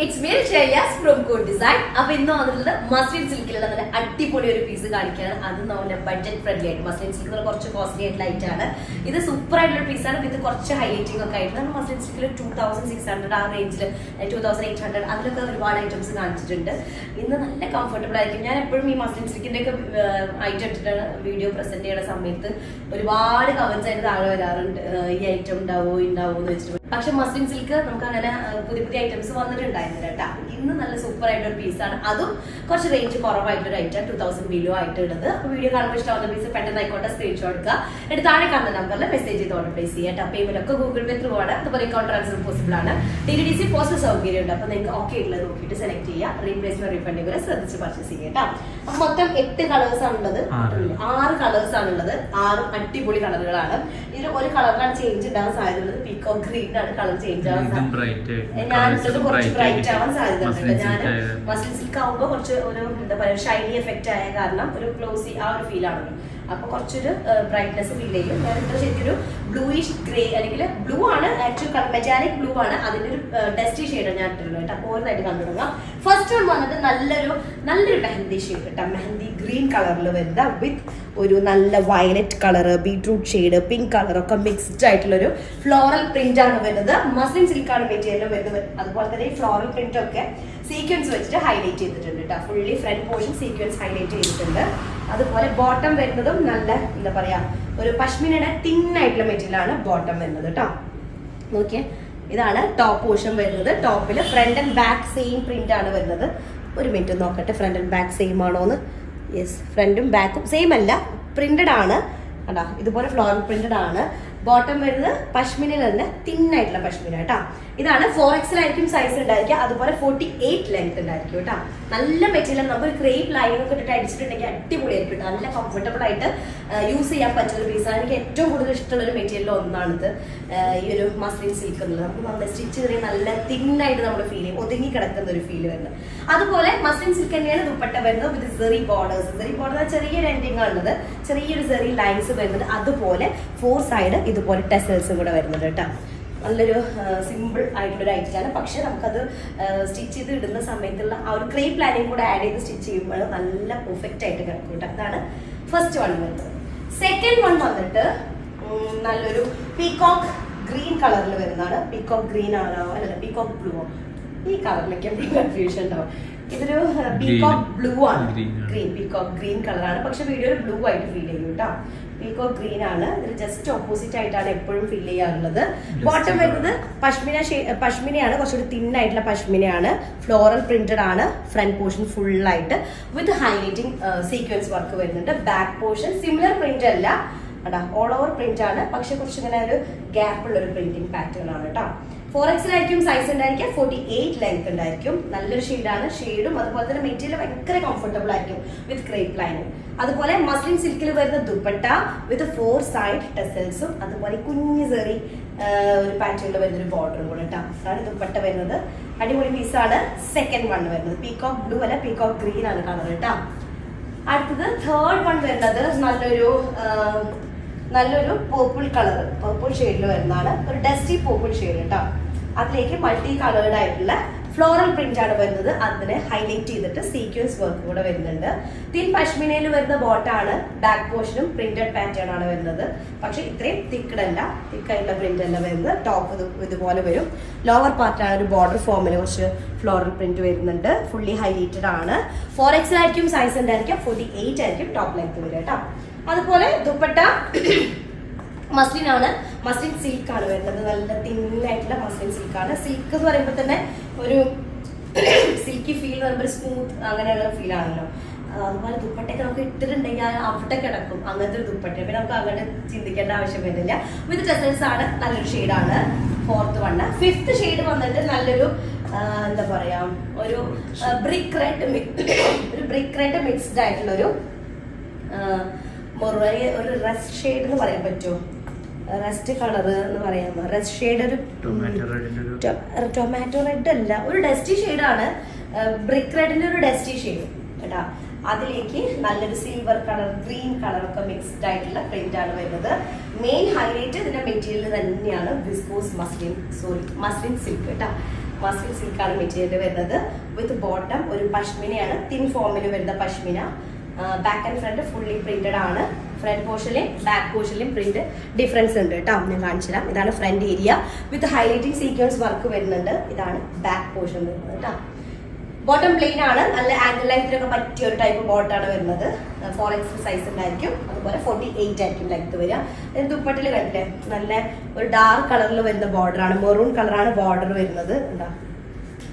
It's me Shayas from code design. അപ്പൊ ഇന്ന് വന്നിട്ടുള്ളത് മസ്ലിൻ സിൽക്കിലുള്ള നല്ല അടിപൊളി ഒരു പീസ് കാണിക്കാണ്. അത് നല്ല ബഡ്ജറ്റ് ഫ്രണ്ട്ലി ആയിട്ട് മസ്ലിൻ സിൽക്ക് കുറച്ച് കോസ്റ്റ്ലി ആയിട്ട് ലൈറ്റ് ആണ്. ഇത് സൂപ്പർ ആയിട്ടുള്ള പീസാണ്. ഇത് കുറച്ച് ഹൈലൈറ്റിംഗ് ഒക്കെ ആയിട്ട് നമ്മൾ മസ്ലിൻ സിൽക്കിൽ 2600 ആ റേഞ്ചിൽ 2800 അതിലൊക്കെ ഒരുപാട് ഐറ്റംസ് കാണിച്ചിട്ടുണ്ട്. ഇന്ന് നല്ല കംഫർട്ടബിൾ ആയിരിക്കും. ഞാൻ എപ്പോഴും ഈ മസ്ലിൻ സിൽക്കിന്റെ ഒക്കെ ഐറ്റം ഇട്ടിട്ടാണ് വീഡിയോ പ്രസന്റ് ചെയ്യുന്ന സമയത്ത് ഒരുപാട് കമന്റ്സ് ആയിട്ട് താഴെ വരാറുണ്ട്, ഈ ഐറ്റം ഉണ്ടാവോ എന്ന് വെച്ചിട്ട്. പക്ഷെ മസ്ലിൻ സിൽക്ക് നമുക്ക് അങ്ങനെ പുതിയ പുതിയ ഐറ്റംസ് വന്നിട്ടുണ്ടായിരുന്നില്ല കേട്ടോ. ഇന്ന് നല്ല സൂപ്പർ ആയിട്ടൊരു പീസാണ്. അതും കുറച്ച് റേഞ്ച് കുറവായിട്ടൊരു ഐറ്റം 2000 ബിലോ ആയിട്ട് ഉള്ളത്. അപ്പൊ വീഡിയോ കാണുമ്പോൾ ഇഷ്ടമാവുന്ന പീസ് പെട്ടെന്ന് ആയിക്കോട്ടെ സ്ക്രീൻഷോട്ട് എടുക്കുക. എന്നിട്ട് താഴെ കാണുന്ന നമ്പറിൽ മെസ്സേജ് ചെയ്ത് ഓർഡർ പ്ലേസ് ചെയ്യാം. പേയ്മെന്റ് ഒക്കെ ഗൂഗിൾ പേ ത്രൂ ആണ്. അതുപോലെ അക്കൗണ്ട് ട്രാൻസ്ഫർ പോസിബിൾ ആണ്. DTDC പോസ്റ്റ് സൗകര്യം ഉണ്ട്. അപ്പൊ നിങ്ങൾക്ക് ഓക്കെ ഉള്ളത് നോക്കിയിട്ട് സെലക്ട് ചെയ്യുക. റീപ്ലേസ്മെന്റ് റീഫണ്ട് കൂടെ ശ്രദ്ധിച്ച് പർച്ചേസ് ചെയ്യാം കേട്ടോ. അപ്പൊ മൊത്തം 8 കളേഴ്സ് ആണുള്ളത്, 6 കളേഴ്സ് ആണുള്ളത്. 6 അടിപൊളി കളറുകളാണ്. ഇതിൽ ഒരു കളറിലാണ് ചേഞ്ച് ഉണ്ടാകാൻ സാധ്യതയുള്ളത്. പീക്കോക്ക് ഗ്രീൻ ആണ് കളർ ചേഞ്ച് ആവാൻ സാധ്യത. ഞാൻ കുറച്ച് ബ്രൈറ്റ് ആവാൻ സാധ്യതയുണ്ട്. ഞാൻ മസ്ലിൻ സിൽക്ക് ആവുമ്പോൾ കുറച്ച് ഒരു എന്താ പറയുക ഷൈനി എഫക്റ്റ് ആയ കാരണം ഒരു ഗ്ലോസി ആ ഒരു ഫീൽ ആണല്ലോ. അപ്പൊ കുറച്ചൊരു ബ്രൈറ്റ്നെസ് ഫീൽ ചെയ്യും. ഞാനിപ്പോൾ ശരിക്കൊരു ബ്ലൂയിഷ് ഗ്രേ അല്ലെങ്കിൽ ബ്ലൂ ആണ് ആക്ച്വലി മെജാനിക് ബ്ലൂ ആണ്. അതിന്റെ ഒരു ഡസ്റ്റി ഷെയ്ഡ് ഞാൻ ഇട്ടിട്ടുള്ളത് കേട്ടോ. അപ്പോൾ ഓരോന്നായിട്ട് കണ്ടു തുടങ്ങാം. ഫസ്റ്റ് വൺ വന്നിട്ട് നല്ലൊരു മെഹന്തി ഷെയ്ഡ് കേട്ടോ. മെഹന്തി ഗ്രീൻ കളറിൽ വരുന്ന വിത്ത് ഒരു നല്ല violet colour, beetroot shade, pink colour ഒക്കെ മിക്സ്ഡ് ആയിട്ടുള്ളൊരു ഫ്ലോറൽ പ്രിന്റ് ആണ് വരുന്നത്. മസ്ലിൻ സിൽക്കാണ് മെറ്റീരിയലും വരുന്നത്. അതുപോലെ തന്നെ ഈ ഫ്ലോറൽ പ്രിന്റ് ഒക്കെ സീക്വൻസ് വെച്ചിട്ട് ഹൈലൈറ്റ് ചെയ്തിട്ടുണ്ട് കേട്ടോ. Fully front portion sequence highlight ചെയ്തിട്ടുണ്ട്. അതുപോലെ ബോട്ടം വരുന്നതും നല്ല എന്താ പറയാ ഒരു പശ്മിനയുടെ തിൻ ആയിട്ടുള്ള മെറ്റീരിയൽ ആണ് ബോട്ടം വരുന്നത് കേട്ടോ. നോക്കിയേ, ഇതാണ് ടോപ്പ് പോർഷൻ വരുന്നത്. ടോപ്പിൽ front and back same print ആണ് വരുന്നത്. ഒരു മിനിറ്റ് നോക്കട്ടെ ഫ്രണ്ട് ആൻഡ് ബാക്ക് സെയിം ആണോന്ന്. യെസ്, ഫ്രണ്ടും ബാക്കും സെയിം അല്ല, പ്രിന്റഡ് ആണ് കേട്ടോ. ഇതുപോലെ ഫ്ലോറൽ പ്രിന്റഡ് ആണ്. ബോട്ടം വരുന്നത് പശ്മിനിൽ തന്നെ തിന്നായിട്ടുള്ള പശ്മിന കേട്ടോ. ഇതാണ് 4XL ആയിരിക്കും സൈസ് ഉണ്ടായിരിക്കുക. അതുപോലെ 48 ലെങ്ത് ഉണ്ടായിരിക്കും കേട്ടോ. നല്ല മെറ്റീരിയൽ, നമുക്ക് ക്രേപ്പ് ലൈനിങ് ഒക്കെ ഇട്ടിട്ട് അടിച്ചിട്ടുണ്ടെങ്കിൽ അടിപൊളിയായിരിക്കും. നല്ല കംഫർട്ടബിൾ ആയിട്ട് യൂസ് ചെയ്യാൻ പറ്റുന്ന ഒരു പീസാണ്. എനിക്ക് ഏറ്റവും കൂടുതൽ ഇഷ്ടമുള്ള ഒരു മെറ്റീരിയൽ ഒന്നാണിത്, ഈ ഒരു മസ്ലിൻ സിൽക്ക് എന്നുള്ളത്. നമുക്ക് നമ്മൾ സ്റ്റിച്ച് ചെയ്ത് നല്ല തിന്നായിട്ട് നമ്മൾ ഫീൽ ചെയ്യും, ഒതുങ്ങി കിടക്കുന്ന ഒരു ഫീൽ വരുന്നത്. അതുപോലെ മസ്ലിൻ സിൽക്ക് തന്നെയാണ് ദുപ്പട്ട വരുന്നത് വിത്ത് സെറി ബോർഡേഴ്സ്. സെറി ബോർഡർ ചെറിയൊരു എൻഡിങ് ആണുള്ളത്, ചെറിയൊരു സെറി ലൈൻസ് വരുന്നത്. അതുപോലെ 4 സൈഡ് ഇതുപോലെ ടെസൽസും കൂടെ വരുന്നുണ്ട് കേട്ടോ. നല്ലൊരു സിമ്പിൾ ആയിട്ടുള്ളൊരു ഐറ്റമാണ്. പക്ഷെ നമുക്കത് സ്റ്റിച്ച് ചെയ്ത് ഇടുന്ന സമയത്തുള്ള ആ ഒരു ക്രേപ്പ് ലൈനിങ് കൂടെ ആഡ് ചെയ്ത് സ്റ്റിച്ച് ചെയ്യുമ്പോൾ നല്ല പെർഫെക്റ്റ് ആയിട്ട് കിടക്കും കേട്ടോ. അതാണ് ഫസ്റ്റ് വൺ വരുന്നത്. സെക്കൻഡ് വൺ വന്നിട്ട് നല്ലൊരു പീകോക്ക് ഗ്രീൻ കളറിൽ വരുന്നതാണ്. പീകോക്ക് ഗ്രീൻ ആണോ അല്ല പീകോക്ക് ബ്ലൂ, ഈ കളറിലേക്ക് കൺഫ്യൂഷൻ ഉണ്ടാവും. ഇതൊരു പീകോക്ക് ബ്ലൂ ആണ്, ഗ്രീൻ പീകോക്ക് ഗ്രീൻ കളറാണ്. പക്ഷെ വീഡിയോയിൽ ബ്ലൂ ആയിട്ട് ഫീൽ ചെയ്യും കേട്ടോ. പീകോക്ക് ഗ്രീൻ ആണ്. ഇതിൽ ജസ്റ്റ് ഓപ്പോസിറ്റ് ആയിട്ടാണ് എപ്പോഴും ഫീൽ ചെയ്യാറുള്ളത്. ബോട്ടം വരുന്നത് പശ്മിനയാണ്, കുറച്ചുകൂടി തിന്നായിട്ടുള്ള പശ്മിനയാണ്. ഫ്ലോറൽ പ്രിന്റഡ് ആണ്. ഫ്രണ്ട് പോർഷൻ ഫുൾ ആയിട്ട് വിത്ത് ഹൈലൈറ്റിംഗ് സീക്വൻസ് വർക്ക് വരുന്നുണ്ട്. ബാക്ക് പോർഷൻ സിമിലർ പ്രിന്റ് അല്ല കേട്ടോ, ഓൾ ഓവർ പ്രിന്റ് ആണ്. പക്ഷെ കുറച്ച് ഇങ്ങനെ ഒരു ഗ്യാപ്പ് ഉള്ള ഒരു പ്രിന്റിംഗ് പാറ്റേൺ ആണ് കേട്ടോ. 4XL ആയിരിക്കും സൈസ് ഉണ്ടായിരിക്കുക. 48 ലെങ്ത് ഉണ്ടായിരിക്കും. നല്ലൊരു ഷെയ്ഡാണ്. ഷെയ്ഡും അതുപോലെ തന്നെ മെറ്റീരിയൽ ഭയങ്കര കംഫർട്ടബിൾ ആയിരിക്കും വിത്ത് ക്രേപ്പ് ലൈനിങ്. അതുപോലെ മസ്ലിൻ സിൽക്കിൽ വരുന്ന ദുപ്പട്ട വിത്ത് 4 സൈഡ് ടെസൽസും അതുപോലെ കുഞ്ഞു ചെറി ഒരു പാറ്റേണിൽ വരുന്ന ഒരു ബോർഡറും കൂടെ കേട്ടോ. അതാണ് ദുപ്പട്ട വരുന്നത്. അടിപൊളി പീസാണ്. സെക്കൻഡ് വൺ വരുന്നത് പീകോക്ക് ബ്ലൂ അല്ല പീകോക്ക് ഗ്രീൻ ആണ് കളർ കേട്ടോ. അടുത്തത് തേർഡ് വൺ വരുന്നത് നല്ലൊരു പേർപ്പിൾ കളർ, പേർപ്പിൾ ഷെയ്ഡിൽ വരുന്നതാണ്. ഒരു ഡസ്റ്റി പേർപ്പിൾ ഷെയ്ഡ് കേട്ടോ. അതിലേക്ക് മൾട്ടി കളേർഡ് ആയിട്ടുള്ള ഫ്ലോറൽ പ്രിന്റ് ആണ് വരുന്നത്. അതിനെ ഹൈലൈറ്റ് ചെയ്തിട്ട് സീക്വൻസ് വർക്ക് കൂടെ വരുന്നുണ്ട്. തിൻ പശ്മിനയിൽ വരുന്ന ബോട്ടാണ്. ബാക്ക് പോർഷനും പ്രിന്റഡ് പാറ്റേൺ ആണ് വരുന്നത്. പക്ഷെ ഇത്രയും തിക്കഡല്ല, തിക്കായിട്ടുള്ള പ്രിന്റ് അല്ല വരുന്നത്. ടോപ്പ് ഇതുപോലെ വരും. ലോവർ പാർട്ടാണ് ഒരു ബോർഡർ ഫോമിൽ കുറച്ച് ഫ്ലോറൽ പ്രിന്റ് വരുന്നുണ്ട്. ഫുള്ളി ഹൈലൈറ്റഡ് ആണ്. 4XL ആയിരിക്കും സൈസ് ഉണ്ടായിരിക്കുക. 48 ആയിരിക്കും ടോപ്പ് ലെങ്ത് വരിക കേട്ടോ. അതുപോലെ ദുപ്പട്ട മസ്ലിൻ ആണ്, മസ്ലിൻ സിൽക്ക് ആണ് വരുന്നത്. നല്ല തിന്നായിട്ടുള്ള മസ്ലിൻ സിൽക്ക് ആണ്. സിൽക്ക് എന്ന് പറയുമ്പോൾ തന്നെ ഒരു സിൽക്കി ഫീൽ എന്ന് പറയുമ്പോൾ സ്മൂത്ത് അങ്ങനെയുള്ള ഫീൽ ആണല്ലോ. അതുപോലെ ദുപ്പട്ടയൊക്കെ നമുക്ക് ഇട്ടിട്ടുണ്ടെങ്കിൽ അവിടെ കിടക്കും. അങ്ങനത്തെ ഒരു ദുപ്പട്ട പിന്നെ നമുക്ക് അങ്ങനെ ചിന്തിക്കേണ്ട ആവശ്യം വരുന്നില്ല. വിത്ത് ടെസൽസ് ആണ്. നല്ലൊരു ഷെയ്ഡാണ്. 4th one. 5th ഷെയ്ഡ് വന്നിട്ട് നല്ലൊരു എന്താ പറയാ ഒരു ബ്രിക്ക് റെഡ് മിക്സ്ഡ് ആയിട്ടുള്ള ഒരു ഒരു റസ്റ്റ് ഷെയ്ഡ് എന്ന് പറയാൻ പറ്റുമോ, റസ്റ്റ് കളർ എന്ന് പറയാമോ, റസ്റ്റ് ഷെയ്ഡ് ഒരു ടൊമാറ്റോ റെഡ് അല്ല, ഒരു ഡസ്റ്റി ഷെയ്ഡാണ്. ബ്രിക്ക് റെഡിന്റെ ഒരു ഡസ്റ്റി ഷെയ്ഡ് കേട്ടാ. അതിലേക്ക് നല്ലൊരു സിൽവർ കളർ ഗ്രീൻ കളർ ഒക്കെ മിക്സ്ഡ് ആയിട്ടുള്ള പ്രിന്റ് ആണ് വരുന്നത്. മെയിൻ ഹൈലൈറ്റ് ഇതിന്റെ മെറ്റീരിയൽ തന്നെയാണ് വിസ്കോസ് മസ്ലിൻ സിൽക്ക് കേട്ടാ. മസ്ലിൻ സിൽക്കാണ് മെറ്റീരിയൽ വരുന്നത്. വിത്ത് ബോട്ടം ഒരു പഷ്മിനയാണ്, തിൻ ഫോമിൽ വരുന്ന pashmina. Back and front fully printed ആണ്. ഫ്രണ്ട് പോർഷനിലും ബാക്ക് പോർഷനിലും പ്രിന്റ് ഡിഫറൻസ് ഉണ്ട് കേട്ടോ. ഞാൻ കാണിച്ചു തരാം. ഇതാണ് front area with highlighting sequence work വരുന്നുണ്ട്. ഇതാണ് ബാക്ക് പോർഷൻ വരുന്നത് കേട്ടോ. ബോട്ടം പ്ലെയിൻ ആണ്. നല്ല ആംഗിൾ ലൈഫിനൊക്കെ പറ്റിയ ഒരു ടൈപ്പ് ബോട്ടാണ് വരുന്നത്. 4XL സൈസ് ഉണ്ടായിരിക്കും. അതുപോലെ 48 ആയിരിക്കും ലെങ്ത് വരിക. ദുപ്പട്ടിൽ കണ്ടില്ലേ നല്ല ഒരു ഡാർക്ക് കളറിൽ വരുന്ന ബോർഡർ ആണ്. മെറൂൺ കളറാണ് ബോർഡർ വരുന്നത്. ഉണ്ടോ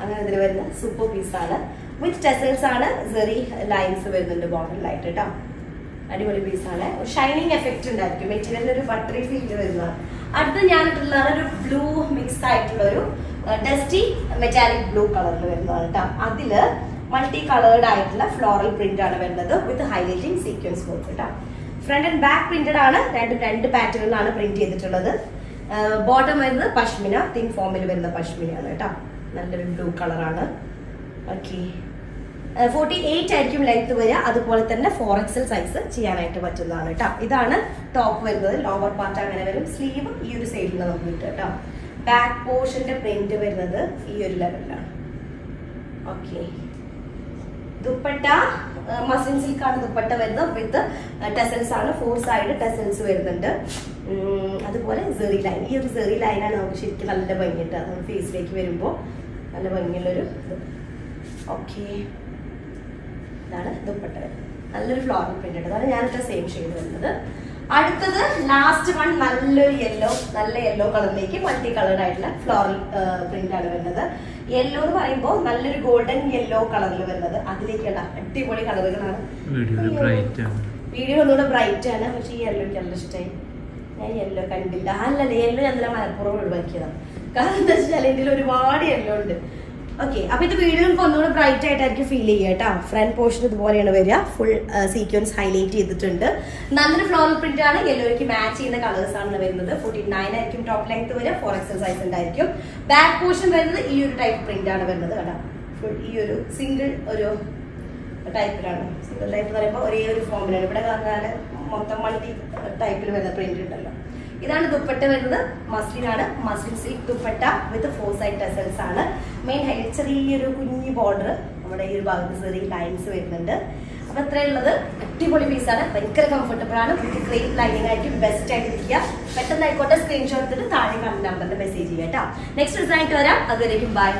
അങ്ങനെ ഇതിൽ വരുന്ന സൂപ്പർ പീസാണ്. വിത്ത് ടെസൽസ് ആണ്. സെറി ലൈൻസ് വരുന്നുണ്ട് ബോർഡറിലായിട്ട് കേട്ടോ. അടിപൊളി പീസാണ്. ഒരു ഷൈനിങ് എഫക്റ്റ് ഉണ്ടായിരിക്കും. മെറ്റീരിയലിൽ ഒരു ബട്ടറി ഫീൽ വരുന്നതാണ്. അടുത്ത് ഞാനിട്ടുള്ളതാണ് ഒരു ബ്ലൂ മിക്സ് ആയിട്ടുള്ള ഒരു ഡസ്റ്റി മെറ്റാലിക് ബ്ലൂ കളറിൽ വരുന്നതാണ് കേട്ടോ. അതില് മൾട്ടി കളേർഡ് ആയിട്ടുള്ള ഫ്ലോറൽ പ്രിന്റ് ആണ് വരുന്നത് വിത്ത് ഹൈലൈറ്റിംഗ് സീക്വൻസ് വർക്ക് കേട്ടോ. ഫ്രണ്ട് ആൻഡ് ബാക്ക് പ്രിന്റഡ് ആണ്. രണ്ട് പാറ്റേണിലാണ് പ്രിന്റ് ചെയ്തിട്ടുള്ളത്. ബോട്ടം വരുന്നത് പഷ്മിന, തിൻ ഫോമിൽ വരുന്ന പഷ്മിനയാണ് കേട്ടോ. നല്ലൊരു ബ്ലൂ കളറാണ്. ഓക്കെ 48 ആയിരിക്കും ലെങ്ത് വരിക. അതുപോലെ തന്നെ 4XL സൈസ് ചെയ്യാനായിട്ട് പറ്റുന്നതാണ് കേട്ടോ. ഇതാണ് ടോപ്പ് വരുന്നത്. ലോവർ പാർട്ട് അങ്ങനെ വരും. സ്ലീവ് ഈ ഒരു സൈഡിൽ നമുക്ക് കിട്ടും കേട്ടോ. ബാക്ക് പോർഷന്റെ പ്രിന്റ് വരുന്നത് ഈ ഒരു ലെവലിലാണ്. ഓക്കെ ദുപ്പട്ട മസ്ലിൻ സിൽക്കാണ് ദുപ്പട്ട വരുന്നത്. വിത്ത് ടെസൽസ് ആണ്. 4 സൈഡ് ടെസൽസ് വരുന്നുണ്ട്. അതുപോലെ സെറി ലൈൻ. ഈ ഒരു സെറി ലൈനാണ് നമുക്ക് ശരിക്കും നല്ല ഭംഗിയിട്ട് ഫേസിലേക്ക് വരുമ്പോൾ നല്ല ഭംഗിയുള്ളൊരു ഇത്. ഓക്കെ ഇതാണ് ദുപ്പട്ട വരുന്നത്. നല്ലൊരു ഫ്ലോറൽ പ്രിന്റ് ഉണ്ട്. അതാണ് ഞാനിട്ട സെയിം ഷെയ്ഡ് വരുന്നത്. അടുത്തത് ലാസ്റ്റ് വൺ നല്ലൊരു നല്ല യെല്ലോ കളറിലേക്ക് മൾട്ടി കളേർഡ് ആയിട്ടുള്ള ഫ്ലോറൽ പ്രിന്റ് ആണ് വരുന്നത്. യെല്ലോ എന്ന് പറയുമ്പോൾ നല്ലൊരു ഗോൾഡൻ യെല്ലോ കളറിൽ വരുന്നത്. അതിലേക്കുള്ള അടിപൊളി കളറുകളാണ്. വീഡിയോ ഒന്നുകൂടെ ബ്രൈറ്റ് ആണ്. പക്ഷെ ഈ യെല്ലോ എനിക്ക് നല്ല ഇഷ്ടമായി. ഞാൻ യെല്ലോ കണ്ടില്ല. അല്ലല്ല യെല്ലോ ഞാൻ നല്ല മലപ്പുറം ഒഴിവാക്കിയതാണ്. കാരണം എന്താ വെച്ചാൽ ഇതിൽ ഒരുപാട് യെല്ലോ ഉണ്ട്. ഓക്കെ അപ്പൊ ഇത് വീഡിയോക്ക് ഒന്നുകൂടെ ബ്രൈറ്റ് ആയിട്ടായിരിക്കും ഫീൽ ചെയ്യുക കേട്ടോ. ഫ്രണ്ട് പോർഷൻ ഇതുപോലെയാണ് വരിക. ഫുൾ സീക്വൻസ് ഹൈലൈറ്റ് ചെയ്തിട്ടുണ്ട്. നല്ലൊരു ഫ്ലോറൽ പ്രിന്റ് ആണ്. യെല്ലോയ്ക്ക് മാച്ച് ചെയ്യുന്ന കളേഴ്സ് ആണ് വരുന്നത്. 49 ആയിരിക്കും ടോപ്പ് ലെങ്ത് വരിക. 4XL സൈസ് ഉണ്ടായിരിക്കും. ബാക്ക് പോർഷൻ വരുന്നത് ഈ ഒരു ടൈപ്പ് പ്രിന്റ് ആണ് വരുന്നത് കേട്ടോ. ഫുൾ ഈ ഒരു സിംഗിൾ ഒരു ടൈപ്പിലാണ്. സിംഗിൾ ടൈപ്പ് എന്ന് പറയുമ്പോൾ ഒരേ ഒരു ഫോമിലാണ്. ഇവിടെ പറഞ്ഞാൽ മൊത്തം മൾട്ടി ടൈപ്പിൽ വരുന്ന പ്രിന്റ് ഉണ്ടല്ലോ. ഇതാണ് ദുപ്പട്ട വരുന്നത്. മസ്ലിനാണ്. മസ്ലിൻ സിൽക്ക് ദുപ്പട്ട വിത്ത് 4 സൈഡ് ടെസൽസ് ആണ്. മെയിൻ ഹൈലൈറ്റ് ചെറിയൊരു കുഞ്ഞു ബോർഡർ നമ്മുടെ ഈ ഒരു ഭാഗത്ത് ചെറിയ ലൈൻസ് വരുന്നുണ്ട്. അപ്പൊ ഇത്രയുള്ളത് അടിപൊളി പീസാണ്. ഭയങ്കര കംഫർട്ടബിൾ ആണ്. വിത്ത് ക്രീം ലൈനിങ് ആയിരിക്കും ബെസ്റ്റ് ആയിട്ട് ഇരിക്കുക. പെട്ടെന്ന് ആയിക്കോട്ടെ സ്ക്രീൻഷോട്ട് എടുത്തിട്ട് താഴെ കാണുന്ന നമ്പറിൽ മെസ്സേജ് ചെയ്യാം കേട്ടോ. നെക്സ്റ്റ് ഡിസൈൻ വരാം. അതുവരേക്കും ബൈ.